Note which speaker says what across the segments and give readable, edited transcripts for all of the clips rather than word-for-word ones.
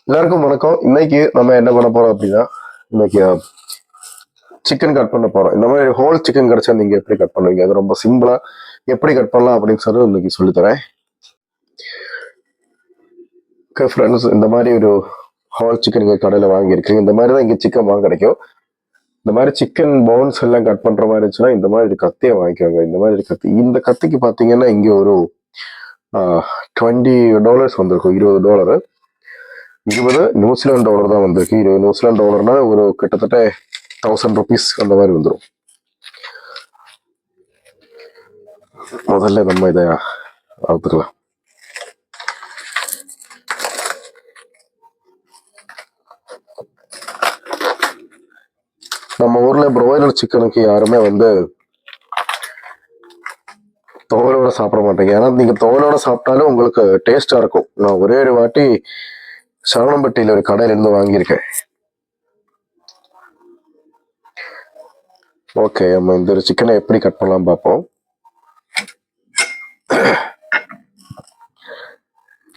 Speaker 1: எல்லாருக்கும் வணக்கம். இன்னைக்கு நம்ம என்ன பண்ண போறோம் அப்படின்னா, இன்னைக்கு சிக்கன் கட் பண்ண போறோம். இந்த மாதிரி ஹோல் சிக்கன் கிடைச்சா நீங்க எப்படி கட் பண்ணுவீங்க? அது ரொம்ப சிம்பிளா எப்படி கட் பண்ணலாம் அப்படின்னு சொல்லி இன்னைக்கு சொல்லித்தரேன். ஓகே ஃப்ரெண்ட்ஸ், இந்த மாதிரி ஒரு ஹோல் சிக்கன் இங்கே கடையில் வாங்கியிருக்கீங்க. இந்த மாதிரி தான் இங்கே சிக்கன் வாங்க கிடைக்கும். இந்த மாதிரி சிக்கன் போன்ஸ் எல்லாம் கட் பண்ற மாதிரி இருந்துச்சுன்னா இந்த மாதிரி கத்தியை வாங்கிக்கோங்க. இந்த மாதிரி கத்தி, இந்த கத்திக்கு பார்த்தீங்கன்னா இங்கே ஒரு $20 வந்திருக்கும். $20 20 நியூசிலாந்து டாலர் தான் வந்திருக்கு. 20 நியூசிலாந்து டாலர்னா ஒரு கிட்டத்தட்ட ₹1000 அந்த மாதிரி வந்துடும். முதல்ல நம்ம இதை அறுத்துக்கலாம். நம்ம ஊர்ல ப்ராய்லர் சிக்கனுக்கு யாருமே தோலோட சாப்பிட மாட்டேங்க. ஏன்னா நீங்க தோலோட சாப்பிட்டாலும் உங்களுக்கு டேஸ்டா இருக்கும். நான் ஒரே ஒரு வாட்டி சரவணம்பட்டியில ஒரு கடையில இருந்து வாங்கியிருக்கேன். ஓகே, நம்ம இந்த ஒரு சிக்கனை எப்படி கட் பண்ணலாம் பார்ப்போம்.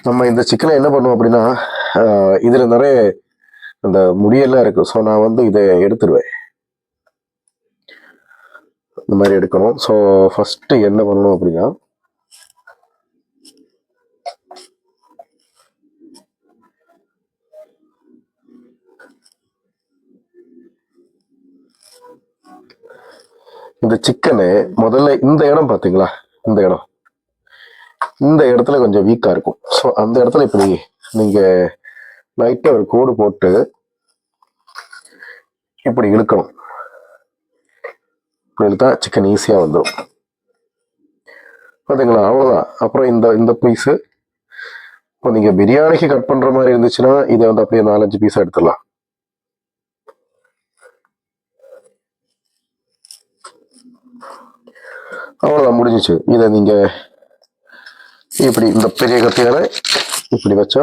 Speaker 1: நம்ம இந்த சிக்கனை என்ன பண்ணுவோம் அப்படின்னா, இதுல நிறைய அந்த முடியெல்லாம் இருக்கு. ஸோ நான் இதை எடுத்துருவேன். இந்த மாதிரி எடுக்கணும். ஸோ ஃபர்ஸ்ட் என்ன பண்ணணும் அப்படின்னா, இந்த சிக்கனு முதல்ல இந்த இடம் பார்த்தீங்களா, இந்த இடத்துல கொஞ்சம் வீக்கா இருக்கும். ஸோ அந்த இடத்துல இப்படி நீங்க லைட்டா ஒரு கோடு போட்டு இப்படி இழுக்கணும். இப்படி இழுத்தா சிக்கன் ஈஸியா வந்துடும். பார்த்தீங்களா, அவ்வளோதான். அப்புறம் இந்த பீஸு இப்போ நீங்க பிரியாணிக்கு கட் பண்ற மாதிரி இருந்துச்சுன்னா இதை அப்படியே 4-5 பீஸா எடுத்துடலாம். அவ்வளோதான், முடிஞ்சிச்சு. இதை நீங்க இப்படி இந்த பெரிய கத்தியால இப்படி வச்சா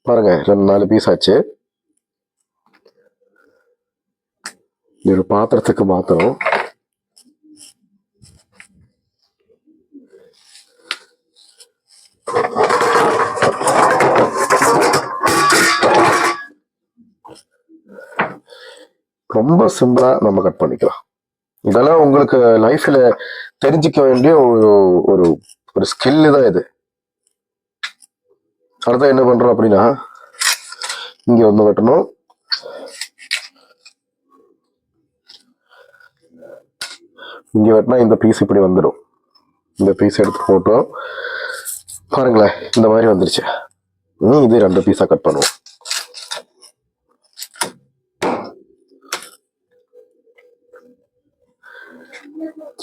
Speaker 1: பாருங்க, 2-4 பீஸ் ஆச்சு. ஒரு பாத்திரத்துக்கு மாத்தணும். ரொம்ப சிம்பிளா நம்ம கட் பண்ணிக்கலாம். இதெல்லாம் உங்களுக்கு லைஃப்ல தெரிஞ்சுக்க வேண்டிய ஒரு ஒரு ஸ்கில் தான் இது. அடுத்த என்ன பண்றோம் அப்படின்னா, இங்க வெட்டணும். இங்க வெட்டினா இந்த பீஸ் இப்படி வந்துடும். இந்த பீஸ் எடுத்து போட்டோம் பாருங்களேன், இந்த மாதிரி வந்துருச்சு. இது 2 பீஸா கட் பண்ணுவோம்.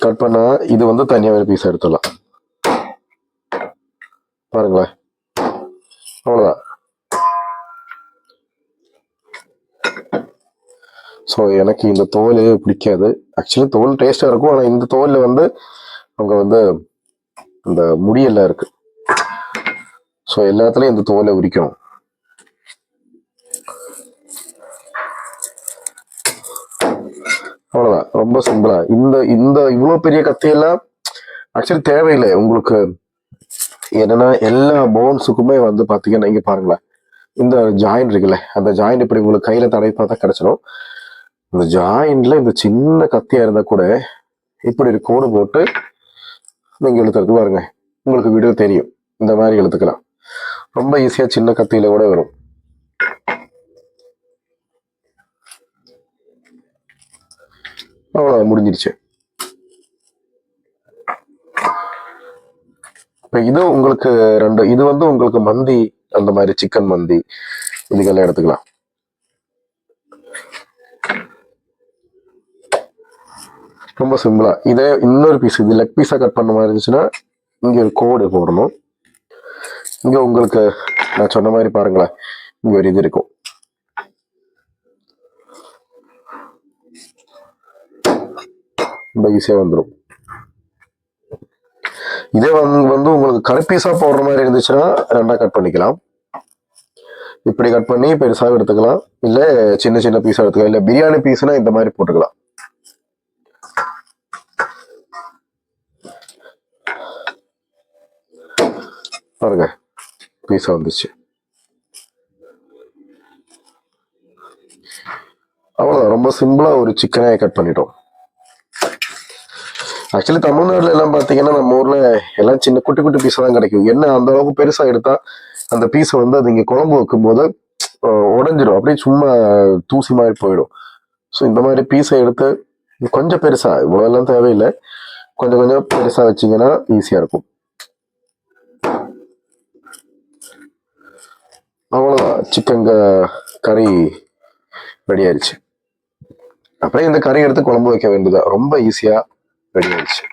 Speaker 1: கட் பண்ணா இது தனியா ஒரு பீஸ் எடுத்துடலாம். பாருங்களேன், அவ்வளவுதான். ஸோ எனக்கு இந்த தோல் பிடிக்காது. ஆக்சுவலி தோல் டேஸ்டா இருக்கும். ஆனா இந்த தோல்ல அவங்க இந்த முடியெல்லாம் இருக்கு. ஸோ எல்லாத்துலயும் இந்த தோலை உரிக்கணும். அவ்வளவுதான், ரொம்ப சிம்பிளா. இந்த இவ்வளவு பெரிய கத்தியெல்லாம் ஆக்சுவலி தேவையில்லை உங்களுக்கு. என்னன்னா எல்லா போன்ஸுக்குமே பாத்தீங்கன்னா இங்க பாருங்களேன், இந்த ஜாயிண்ட் இருக்குல்ல, அந்த ஜாயிண்ட் இப்படி உங்களுக்கு கையில தடவி பார்த்தா கிடைச்சிடும். இந்த ஜாயிண்ட்ல இந்த சின்ன கத்தியா இருந்தா கூட இப்படி ஒரு கோடு போட்டு நீங்க இழுத்துறது பாருங்க, உங்களுக்கு வீடியோ தெரியும். இந்த மாதிரி இழுத்துக்கலாம். ரொம்ப ஈஸியா சின்ன கத்தியில கூட வரும். அவ்வளவு முடிஞ்சிருச்சு. இப்ப இது உங்களுக்கு இது உங்களுக்கு மந்தி, அந்த மாதிரி சிக்கன் மந்தி இதுக்கெல்லாம் எடுத்துக்கலாம். ரொம்ப சிம்பிளா. இதே இன்னொரு பீஸ், இது லெக் பீஸா கட் பண்ண மாதிரி இருந்துச்சுன்னா இங்க ஒரு கோடு போடணும். இங்க உங்களுக்கு நான் சொன்ன மாதிரி பாருங்களேன், இங்க ஒரு இது இருக்கும். ரொம்ப ஈஸியா வந்துடும். இதே உங்களுக்கு கட் பீஸா போடுற மாதிரி இருந்துச்சுன்னா 2ஆ கட் பண்ணிக்கலாம். இப்படி கட் பண்ணி பெருசாக எடுத்துக்கலாம், இல்ல சின்ன சின்ன பீஸா எடுத்துக்கலாம். இல்ல பிரியாணி பீஸ்னா இந்த மாதிரி போட்டுக்கலாம். பாருங்க, பீஸா வந்துச்சு. அவ்வளவுதான், ரொம்ப சிம்பிளா ஒரு சிக்கனை கட் பண்ணிட்டோம். ஆக்சுவலி தமிழ்நாடுல எல்லாம் பாத்தீங்கன்னா நம்ம ஊர்ல எல்லாம் சின்ன குட்டி குட்டி பீஸா தான் கிடைக்கும். என்ன அந்த அளவுக்கு பெருசா எடுத்தா அந்த பீஸை வந்து அது இங்க குழம்பு வைக்கும் போது உடைஞ்சிடும், அப்படியே சும்மா தூசி மாதிரி போயிடும். ஸோ இந்த மாதிரி பீஸை எடுத்து கொஞ்சம் பெருசா, இவ்வளவு எல்லாம் தேவையில்லை, கொஞ்சம் கொஞ்சம் பெருசா வச்சீங்கன்னா ஈஸியா இருக்கும். அவ்வளவுதான், சிக்கன் கறி ரெடி ஆயிடுச்சு. அப்படியே இந்த கறி எடுத்து குழம்பு வைக்க வேண்டியதா, ரொம்ப ஈஸியா ரெடி ஆயிடுச்சு.